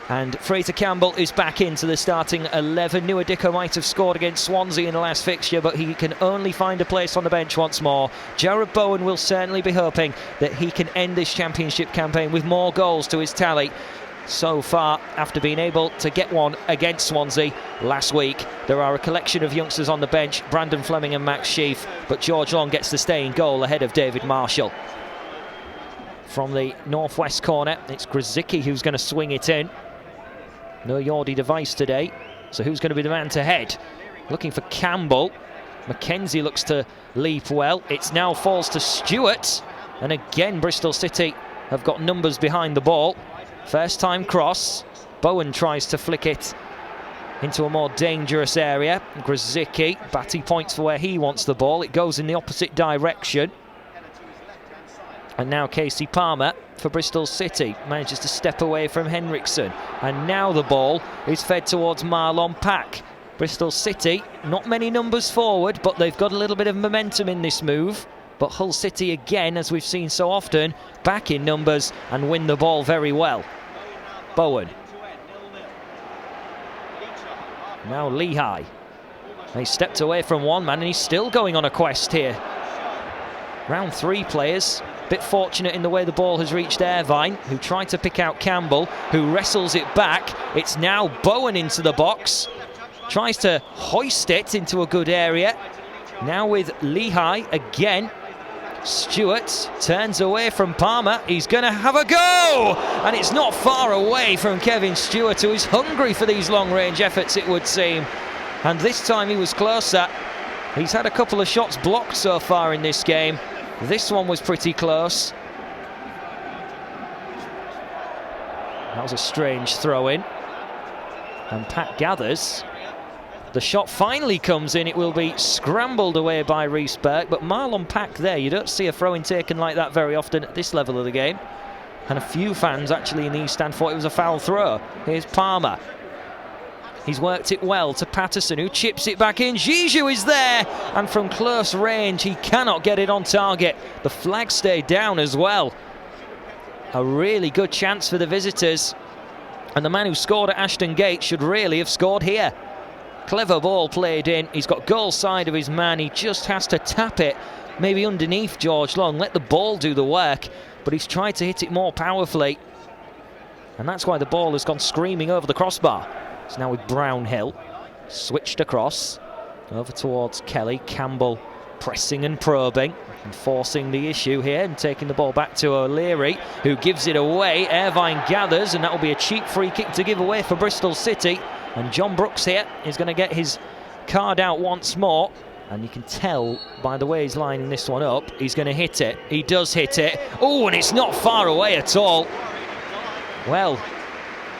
And Fraser Campbell is back into the starting 11. Nuadiko might have scored against Swansea in the last fixture, but he can only find a place on the bench once more. Jarrod Bowen will certainly be hoping that he can end this championship campaign with more goals to his tally. So far, after being able to get one against Swansea last week, there are a collection of youngsters on the bench, Brandon Fleming and Max Sheaf, but George Long gets the stay in goal ahead of David Marshall. From the northwest corner, it's Grzycki who's going to swing it in. No Yordi device today, so who's going to be the man to head? Looking for Campbell. McKenzie looks to leap well. It now falls to Stewart, and again Bristol City have got numbers behind the ball. First time cross. Bowen tries to flick it into a more dangerous area. Grzycki, Batty points for where he wants the ball. It goes in the opposite direction. And now Casey Palmer for Bristol City manages to step away from Henriksen. And now the ball is fed towards Marlon Pack. Bristol City, not many numbers forward, but they've got a little bit of momentum in this move. But Hull City again, as we've seen so often, back in numbers and win the ball very well. Bowen. Now Lehigh. They stepped away from one man and he's still going on a quest here. Round three players. Bit fortunate in the way the ball has reached Irvine, who tried to pick out Campbell, who wrestles it back. It's now Bowen into the box. Tries to hoist it into a good area. Now with Lehigh again. Stewart turns away from Palmer. He's going to have a go! And it's not far away from Kevin Stewart, who is hungry for these long-range efforts, it would seem. And this time he was closer. He's had a couple of shots blocked so far in this game. This one was pretty close. That was a strange throw-in. And Pat gathers. The shot finally comes in. It will be scrambled away by Rhys Burke. But Marlon Pack there, you don't see a throw-in taken like that very often at this level of the game. And a few fans actually in the East Stand thought it was a foul throw. Here's Palmer. He's worked it well to Patterson, who chips it back in. Zizou is there, and from close range he cannot get it on target. The flag stayed down as well. A really good chance for the visitors, and the man who scored at Ashton Gate should really have scored here. Clever ball played in. He's got goal side of his man. He just has to tap it maybe underneath George Long, let the ball do the work, but he's tried to hit it more powerfully, and that's why the ball has gone screaming over the crossbar. It's now with Brownhill, switched across, over towards Kelly. Campbell pressing and probing and forcing the issue here and taking the ball back to O'Leary, who gives it away. Irvine gathers, and that will be a cheap free kick to give away for Bristol City. And John Brooks here is going to get his card out once more. And you can tell by the way he's lining this one up, he's going to hit it. He does hit it. Oh, and it's not far away at all. Well,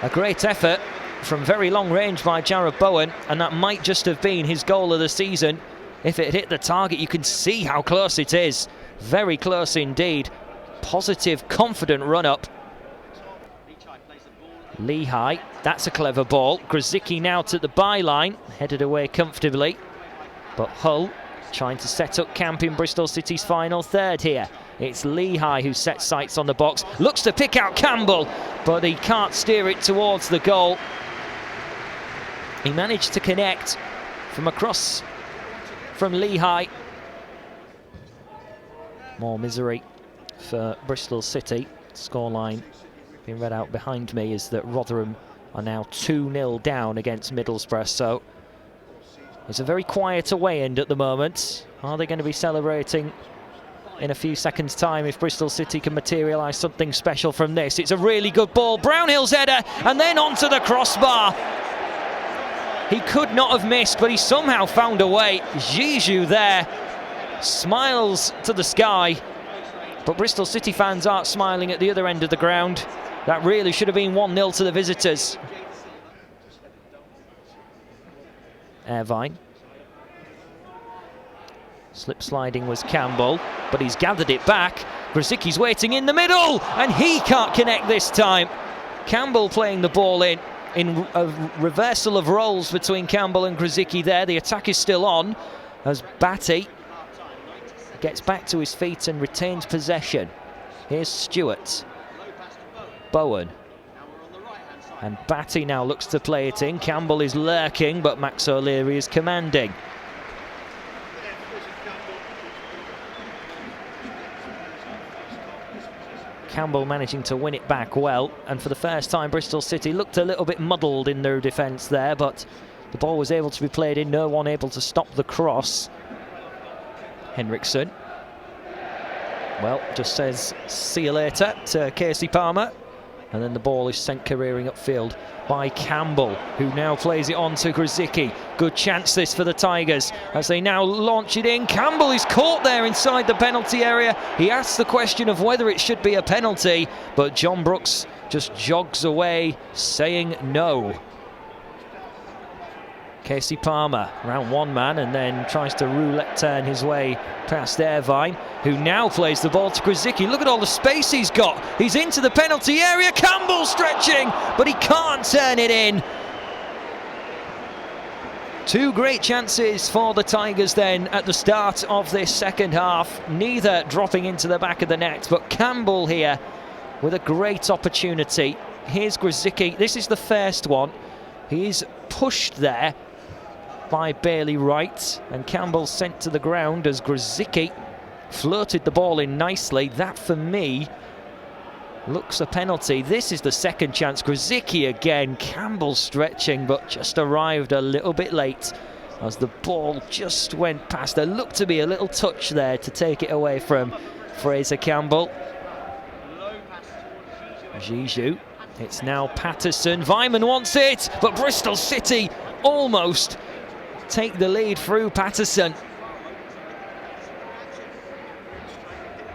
a great effort from very long range by Jarrod Bowen, and that might just have been his goal of the season. If it hit the target, you can see how close it is. Very close indeed. Positive, confident run-up. Lehigh, that's a clever ball. Grzycki now to the byline, headed away comfortably. But Hull trying to set up camp in Bristol City's final third here. It's Lehigh who sets sights on the box. Looks to pick out Campbell, but he can't steer it towards the goal. He managed to connect from across from Lehigh. More misery for Bristol City. Scoreline being read out behind me is that Rotherham are now 2-0 down against Middlesbrough. So it's a very quiet away end at the moment. Are they going to be celebrating in a few seconds' time if Bristol City can materialise something special from this? It's a really good ball. Brownhill's header, and then onto the crossbar. He could not have missed, but he somehow found a way. Zizou there smiles to the sky, but Bristol City fans aren't smiling at the other end of the ground. That really should have been 1-0 to the visitors. Irvine. Slip sliding was Campbell, but he's gathered it back. Grzycki's waiting in the middle, and he can't connect this time. Campbell playing the ball in a reversal of roles between Campbell and Grzycki there. The attack is still on as Batty gets back to his feet and retains possession. Here's Stewart. Bowen. And Batty now looks to play it in. Campbell is lurking, but Max O'Leary is commanding. Campbell managing to win it back well, and for the first time Bristol City looked a little bit muddled in their defence there, but the ball was able to be played in, no one able to stop the cross. Henriksen, well, just says see you later to Casey Palmer, and then the ball is sent careering upfield by Campbell, who now plays it on to Grzycki. Good chance this for the Tigers as they now launch it in. Campbell is caught there inside the penalty area. He asks the question of whether it should be a penalty, but John Brooks just jogs away saying no. Casey Palmer around one man and then tries to roulette turn his way past Irvine, who now plays the ball to Grzycki. Look at all the space he's got. He's into the penalty area. Campbell stretching, but he can't turn it in. Two great chances for the Tigers then at the start of this second half, neither dropping into the back of the net, but Campbell here with a great opportunity. Here's Grzycki. This is the first one. He's pushed there by Bailey Wright, and Campbell sent to the ground as Grzycki floated the ball in nicely. That for me looks a penalty. This is the second chance. Grzycki again. Campbell stretching, but just arrived a little bit late as the ball just went past. There looked to be a little touch there to take it away from Fraser Campbell. Zizou. It's now Patterson. Vyman wants it, but Bristol City almost take the lead through Patterson.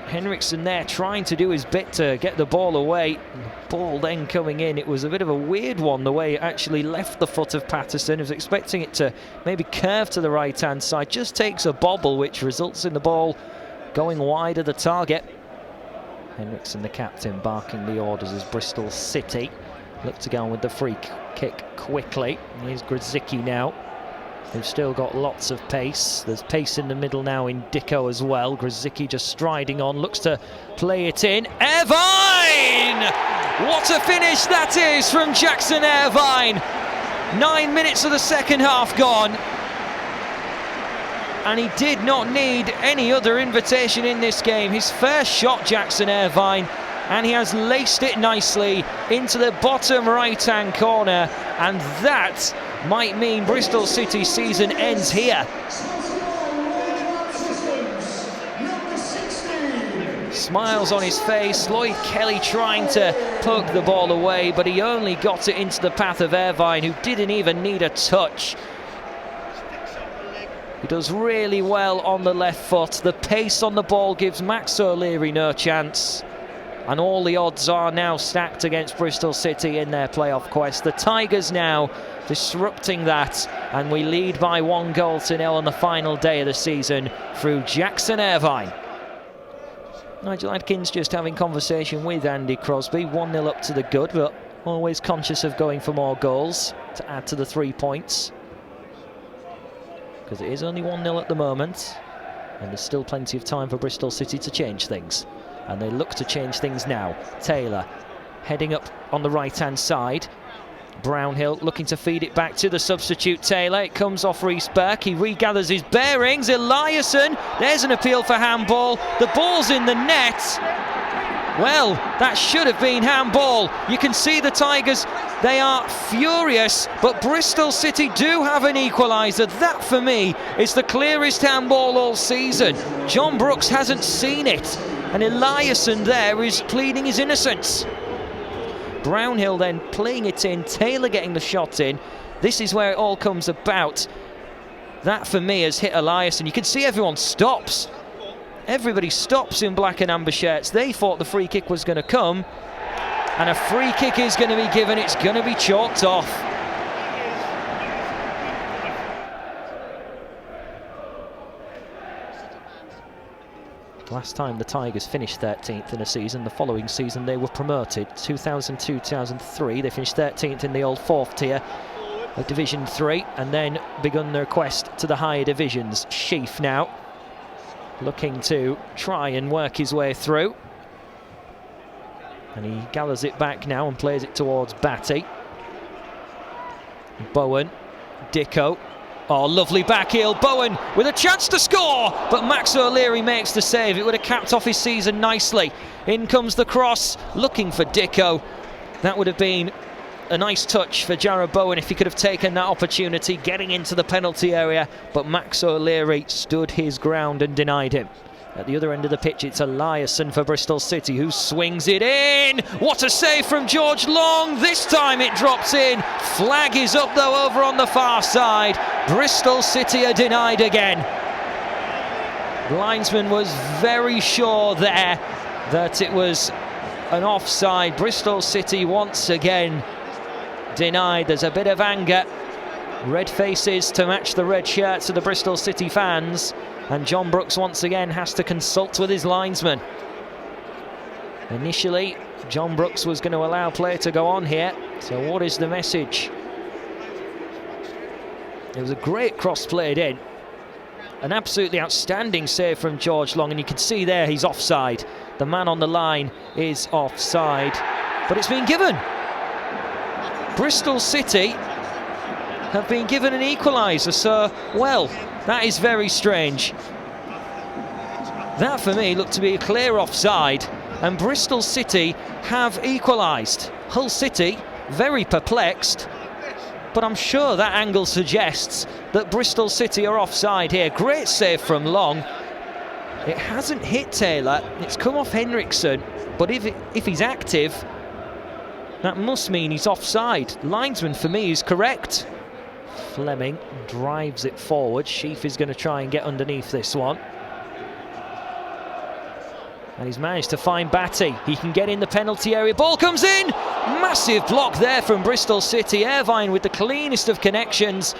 Henriksen there trying to do his bit to get the ball away. The ball then coming in. It was a bit of a weird one, the way it actually left the foot of Patterson. He was expecting it to maybe curve to the right-hand side. Just takes a bobble, which results in the ball going wide of the target. Henriksen, the captain, barking the orders as Bristol City look to go on with the free kick quickly. Here's Grzycki now, who's still got lots of pace. There's pace in the middle now in Dicko as well. Grzycki just striding on, looks to play it in. Irvine! What a finish that is from Jackson Irvine. 9 minutes of the second half gone, and he did not need any other invitation in this game. His first shot, Jackson Irvine, and he has laced it nicely into the bottom right-hand corner, and that might mean Bristol City's season ends here. Smiles on his face. Lloyd Kelly trying to poke the ball away, but he only got it into the path of Irvine, who didn't even need a touch. He does really well on the left foot. The pace on the ball gives Max O'Leary no chance. And all the odds are now stacked against Bristol City in their playoff quest. The Tigers now disrupting that, and we lead by 1-0 on the final day of the season through Jackson Irvine. Nigel Adkins just having conversation with Andy Crosby. 1-0 up to the good, but always conscious of going for more goals to add to the 3 points, because it is only 1-0 at the moment, and there's still plenty of time for Bristol City to change things. And they look to change things now. Taylor heading up on the right-hand side. Brownhill looking to feed it back to the substitute Taylor. It comes off Rhys Burke. He regathers his bearings. Eliasson, there's an appeal for handball. The ball's in the net. Well, that should have been handball. You can see the Tigers, they are furious, but Bristol City do have an equaliser. That, for me, is the clearest handball all season. John Brooks hasn't seen it, and Eliasson there is pleading his innocence. Brownhill then playing it in, Taylor getting the shot in. This is where it all comes about. That, for me, has hit Eliasson. You can see everyone stops. Everybody stops in black and amber shirts. They thought the free kick was going to come, and a free kick is going to be given. It's going to be chalked off. Last time the Tigers finished 13th in a season, the following season they were promoted. 2002-2003, they finished 13th in the old 4th tier of Division 3, and then begun their quest to the higher divisions. Sheaf now looking to try and work his way through, and he gathers it back now and plays it towards Batty. Bowen, Dicko. Oh, lovely back heel. Bowen with a chance to score, but Max O'Leary makes the save. It would have capped off his season nicely. In comes the cross, looking for Dicko. That would have been a nice touch for Jarrod Bowen if he could have taken that opportunity, getting into the penalty area, but Max O'Leary stood his ground and denied him. At the other end of the pitch, it's Eliasson for Bristol City, who swings it in. What a save from George Long. This time it drops in. Flag is up, though, over on the far side. Bristol City are denied again. The linesman was very sure there that it was an offside. Bristol City once again denied. There's a bit of anger. Red faces to match the red shirts of the Bristol City fans. And John Brooks once again has to consult with his linesman. Initially, John Brooks was going to allow play to go on here. So what is the message? It was a great cross played in. An absolutely outstanding save from George Long. And you can see there he's offside. The man on the line is offside. But it's been given. Bristol City have been given an equaliser. So, well, that is very strange. That, for me, looked to be a clear offside, and Bristol City have equalised. Hull City, very perplexed, but I'm sure that angle suggests that Bristol City are offside here. Great save from Long. It hasn't hit Taylor, it's come off Henriksen, but if he's active, that must mean he's offside. Linesman, for me, is correct. Fleming drives it forward. Sheaf is going to try and get underneath this one. And he's managed to find Batty. He can get in the penalty area. Ball comes in! Massive block there from Bristol City. Irvine with the cleanest of connections.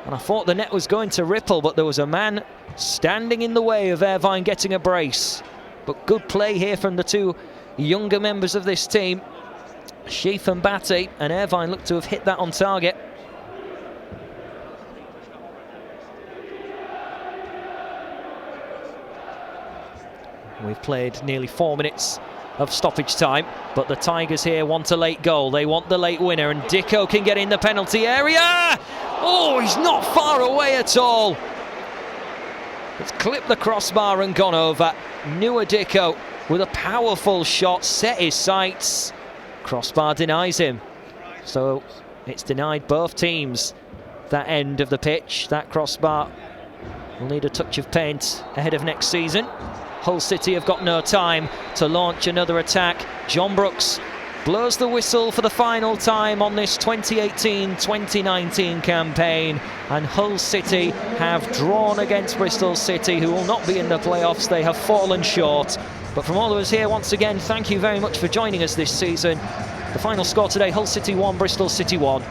And I thought the net was going to ripple, but there was a man standing in the way of Irvine getting a brace. But good play here from the two younger members of this team, Sheaf and Batty, and Irvine looked to have hit that on target. We've played nearly 4 minutes of stoppage time, but the Tigers here want a late goal. They want the late winner, and Dicko can get in the penalty area. Oh, he's not far away at all. It's clipped the crossbar and gone over. Nua Dicko with a powerful shot, set his sights. Crossbar denies him. So it's denied both teams that end of the pitch. That crossbar will need a touch of paint ahead of next season. Hull City have got no time to launch another attack. John Brooks blows the whistle for the final time on this 2018-2019 campaign, and Hull City have drawn against Bristol City, who will not be in the playoffs. They have fallen short. But from all of us here, once again, thank you very much for joining us this season. The final score today, Hull City 1, Bristol City 1.